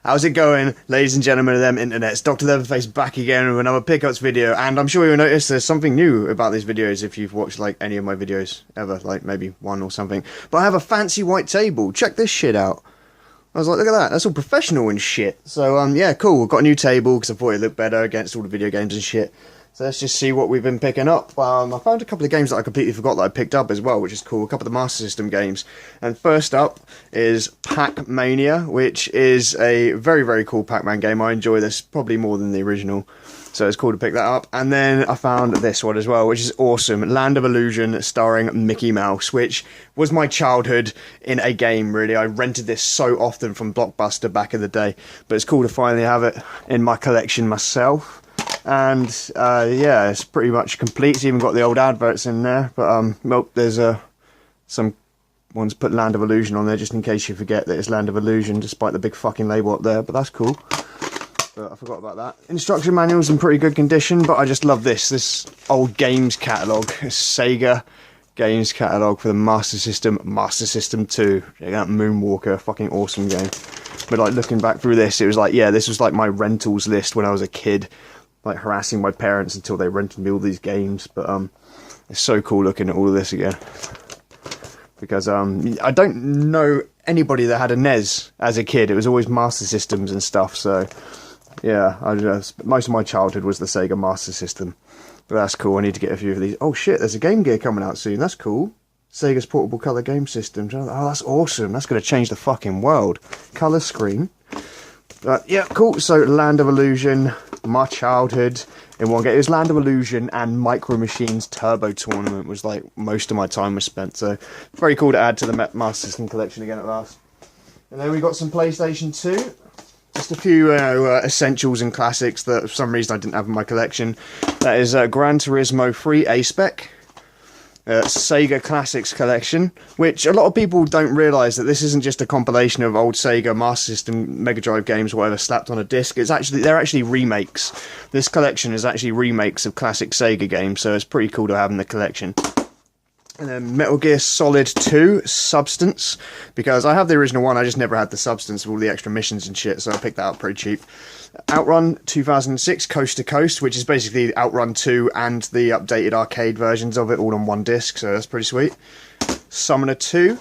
How's it going, ladies and gentlemen of them internets? Dr. Leatherface back again with another pickups video, and I'm sure you'll notice there's something new about these videos if you've watched like any of my videos ever, like maybe one or something. But I have a fancy white table. Check this shit out. I was like, look at that, that's all professional and shit. So yeah, cool, we've got a new table because I thought it looked better against all the video games and shit. So let's just see what we've been picking up. I found a couple of games that I completely forgot that I picked up as well, which is cool. A couple of the Master System games. And first up is Pac-Mania, which is a very, very cool Pac-Man game. I enjoy this probably more than the original. So it's cool to pick that up. And then I found this one as well, which is awesome. Land of Illusion, starring Mickey Mouse, which was my childhood in a game, really. I rented this so often from Blockbuster back in the day. But it's cool to finally have it in my collection myself. And yeah, it's pretty much complete. It's even got the old adverts in there. But well, there's some ones put Land of Illusion on there just in case you forget that it's Land of Illusion, despite the big fucking label up there. But that's cool. But I forgot about that. Instruction manual's in pretty good condition, but I just love this old games catalogue. Sega games catalogue for the Master System 2. Check out Moonwalker, fucking awesome game. But like looking back through this, it was like, yeah, this was like my rentals list when I was a kid. Like harassing my parents until they rented me all these games. But it's so cool looking at all of this again. Because I don't know anybody that had a NES as a kid. It was always Master Systems and stuff, so yeah, most of my childhood was the Sega Master System. But that's cool, I need to get a few of these. Oh shit, there's a Game Gear coming out soon, that's cool. Sega's Portable Colour Game System. Oh, that's awesome, that's going to change the fucking world. Colour screen. Yeah, cool, so Land of Illusion, my childhood in one game. It was Land of Illusion and Micro Machines Turbo Tournament was like most of my time was spent. So very cool to add to the Master System collection again at last. And then we got some PlayStation 2. Just a few essentials and classics that for some reason I didn't have in my collection. That is Gran Turismo 3 A-Spec. Sega Classics Collection, which a lot of people don't realise that this isn't just a compilation of old Sega Master System Mega Drive games or whatever slapped on a disc. They're actually remakes. This collection is actually remakes of classic Sega games, so it's pretty cool to have in the collection. And then Metal Gear Solid 2 Substance, because I have the original one, I just never had the Substance of all the extra missions and shit, so I picked that up pretty cheap. Outrun 2006 Coast to Coast, which is basically Outrun 2 and the updated arcade versions of it all on one disc, so that's pretty sweet. Summoner 2.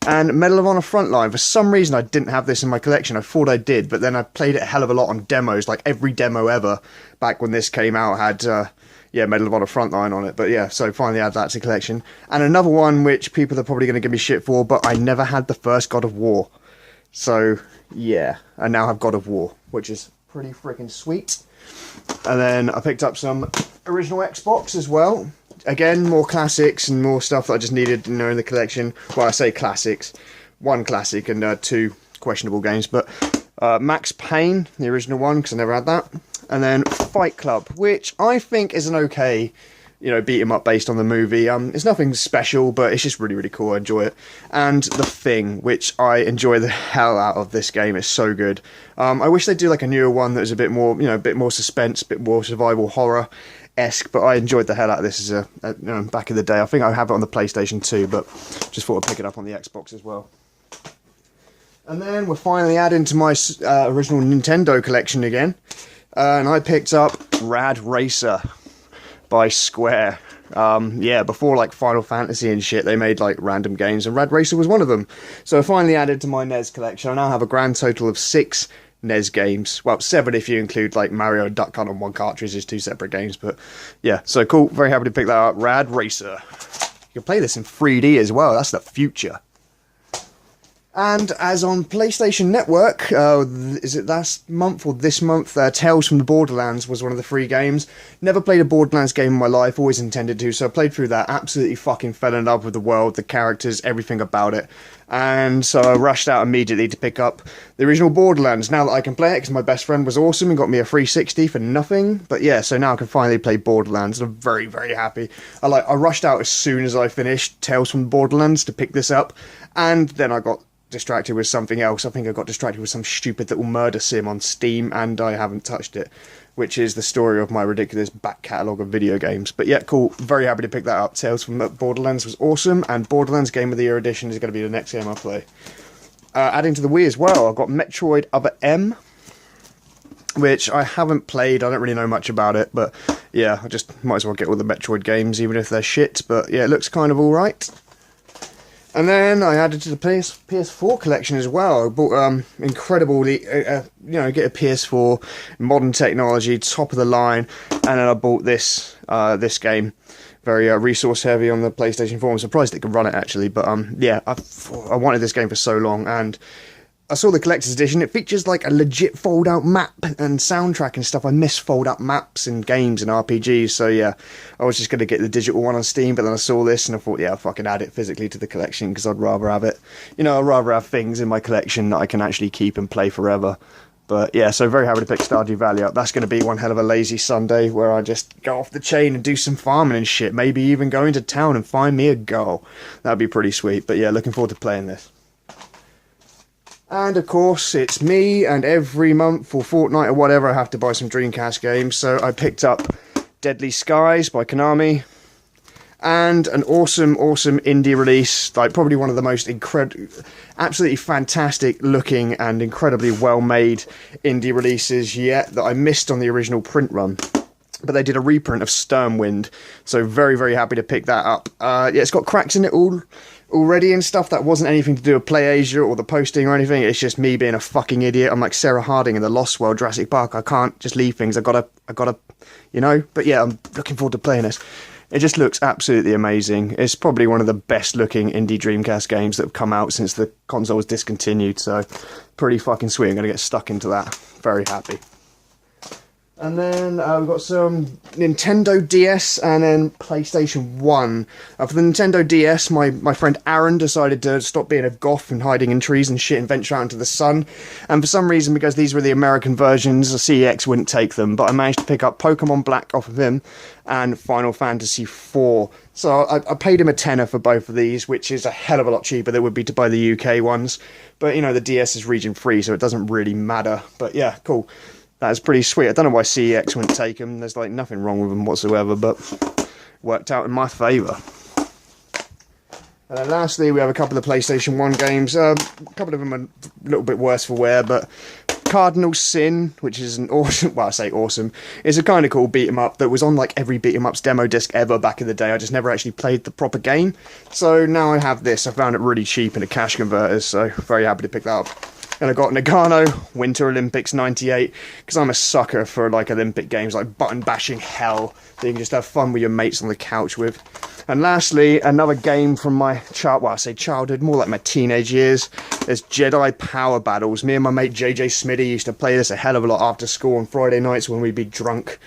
And Medal of Honor Frontline. For some reason I didn't have this in my collection. I thought I did, but then I played it a hell of a lot on demos, like every demo ever back when this came out had yeah, Medal of Honor Frontline on it. But yeah, so finally add that to the collection. And another one which people are probably going to give me shit for, but I never had the first God of War. So yeah, I now have God of War, which is pretty freaking sweet. And then I picked up some original Xbox as well. Again, more classics and more stuff that I just needed, you know, in the collection. Well, I say classics. One classic and two questionable games. But Max Payne, the original one, because I never had that. And then Fight Club, which I think is an okay, you know, beat 'em up based on the movie. It's nothing special, but it's just really, really cool. I enjoy it. And The Thing, which I enjoy the hell out of this game. It's so good. I wish they'd do like a newer one that was a bit more, you know, a bit more suspense, a bit more survival horror-esque. But I enjoyed the hell out of this as you know, back in the day. I think I have it on the PlayStation 2, but just thought I'd pick it up on the Xbox as well. And then we're finally adding to my original Nintendo collection again. And I picked up Rad Racer by Square. Yeah, before like Final Fantasy and shit, they made like random games, and Rad Racer was one of them. So I finally added to my NES collection. I now have a grand total of 6 NES games. Well, 7 if you include like Mario and Duck Hunt on one cartridge. It's 2 separate games, but yeah, so cool. Very happy to pick that up. Rad Racer. You can play this in 3D as well. That's the future. And as on PlayStation Network, is it last month or this month, Tales from the Borderlands was one of the free games. Never played a Borderlands game in my life, always intended to, so I played through that, absolutely fucking fell in love with the world, the characters, everything about it. And so I rushed out immediately to pick up the original Borderlands, now that I can play it, because my best friend was awesome and got me a 360 for nothing. But yeah, so now I can finally play Borderlands, and I'm very, very happy. I rushed out as soon as I finished Tales from the Borderlands to pick this up, and then I got distracted with something else. I think I got distracted with some stupid little murder sim on Steam, and I haven't touched it, which is the story of my ridiculous back catalogue of video games. But yeah, cool, very happy to pick that up. Tales from Borderlands was awesome, and Borderlands Game of the Year edition is going to be the next game I play. adding to the Wii as well, I've got Metroid Other M, which I haven't played. I don't really know much about it, but yeah, I just might as well get all the Metroid games, even if they're shit. But yeah, it looks kind of alright. And then I added to the PS4 collection as well. I bought incredibly, get a PS4, modern technology, top of the line, and then I bought this this game, very resource heavy on the PlayStation 4. I'm surprised it could run it actually, but yeah, I wanted this game for so long, and I saw the collector's edition. It features like a legit fold-out map and soundtrack and stuff. I miss fold-out maps in games and RPGs, so yeah, I was just going to get the digital one on Steam, but then I saw this and I thought, yeah, I'll fucking add it physically to the collection, because I'd rather have it. I'd rather have things in my collection that I can actually keep and play forever. But yeah, so very happy to pick Stardew Valley up. That's going to be one hell of a lazy Sunday where I just go off the chain and do some farming and shit. Maybe even go into town and find me a girl. That'd be pretty sweet. But yeah, looking forward to playing this. And of course, it's me, and every month or fortnight or whatever, I have to buy some Dreamcast games. So I picked up Deadly Skies by Konami, and an awesome indie release, like probably one of the most absolutely fantastic looking and incredibly well made indie releases yet, that I missed on the original print run. But they did a reprint of Stormwind, so very happy to pick that up. Yeah, it's got cracks in it already and stuff. That wasn't anything to do with PlayAsia or the posting or anything. It's just me being a fucking idiot. I'm like Sarah Harding in the Lost World Jurassic Park. I can't just leave things. I gotta, But yeah, I'm looking forward to playing this. It just looks absolutely amazing. It's probably one of the best looking indie Dreamcast games that have come out since the console was discontinued. So pretty fucking sweet. I'm gonna get stuck into that. Very happy. And then we've got some Nintendo DS and then PlayStation 1. For the Nintendo DS, my friend Aaron decided to stop being a goth and hiding in trees and shit and venture out into the sun. And for some reason, because these were the American versions, the CEX wouldn't take them. But I managed to pick up Pokemon Black off of him and Final Fantasy IV. So I paid him a tenner for both of these, which is a hell of a lot cheaper than it would be to buy the UK ones. But, the DS is region free, so it doesn't really matter. But yeah, cool. That's pretty sweet. I don't know why CEX wouldn't take them. There's like nothing wrong with them whatsoever, but worked out in my favour. And then lastly, we have a couple of PlayStation 1 games. A couple of them are a little bit worse for wear, but Cardinal Sin, which is an awesome, well, I say awesome, is a kind of cool beat 'em up that was on like every beat 'em up's demo disc ever back in the day. I just never actually played the proper game. So now I have this. I found it really cheap in a cash converters, so very happy to pick that up. And I got Nagano Winter Olympics 98, because I'm a sucker for like Olympic games, like button bashing hell that you can just have fun with your mates on the couch with. And lastly, another game from my childhood, more like my teenage years, is Jedi Power Battles. Me and my mate JJ Smitty used to play this a hell of a lot after school on Friday nights when we'd be drunk.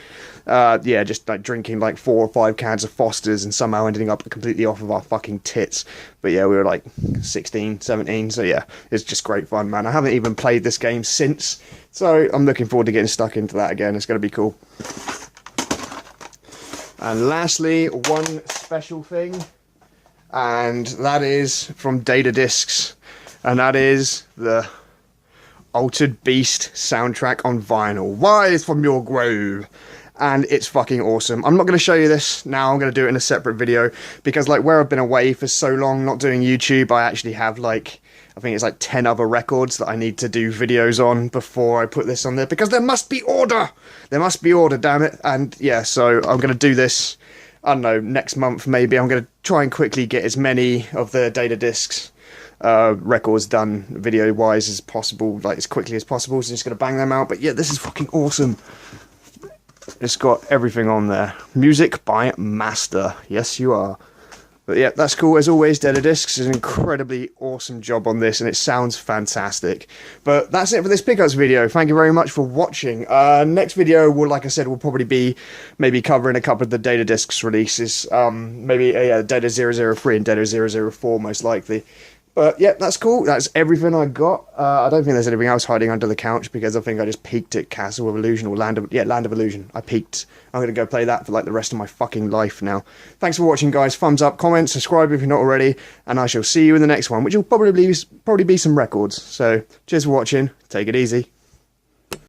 Yeah, just like drinking like 4 or 5 cans of Foster's and somehow ending up completely off of our fucking tits. But yeah, we were like 16, 17, so yeah, it's just great fun, man. I haven't even played this game since, so I'm looking forward to getting stuck into that again. It's going to be cool. And lastly, one special thing, and that is from Data Discs, and that is the Altered Beast soundtrack on vinyl. Rise from your grave. And it's fucking awesome. I'm not going to show you this now. I'm going to do it in a separate video, because like where I've been away for so long not doing YouTube, I actually have like, I think it's like 10 other records that I need to do videos on before I put this on there, because there must be order. There must be order, damn it. And yeah, so I'm going to do this, I don't know, next month maybe. I'm going to try and quickly get as many of the Data Discs records done video wise as possible, like as quickly as possible. So I'm just going to bang them out. But yeah, this is fucking awesome. It's got everything on there. Music by Master. Yes, you are. But yeah, that's cool. As always, Data Discs is an incredibly awesome job on this, and it sounds fantastic. But that's it for this pickups video. Thank you very much for watching. Next video will, like I said, will probably be maybe covering a couple of the Data Discs releases. Maybe Data 003 and Data 004 most likely. But yeah, that's cool. That's everything I got. I don't think there's anything else hiding under the couch, because I think I just peaked at Castle of Illusion or Land of Illusion. I peaked. I'm going to go play that for like the rest of my fucking life now. Thanks for watching, guys. Thumbs up, comment, subscribe if you're not already, and I shall see you in the next one, which will probably be some records. So cheers for watching. Take it easy.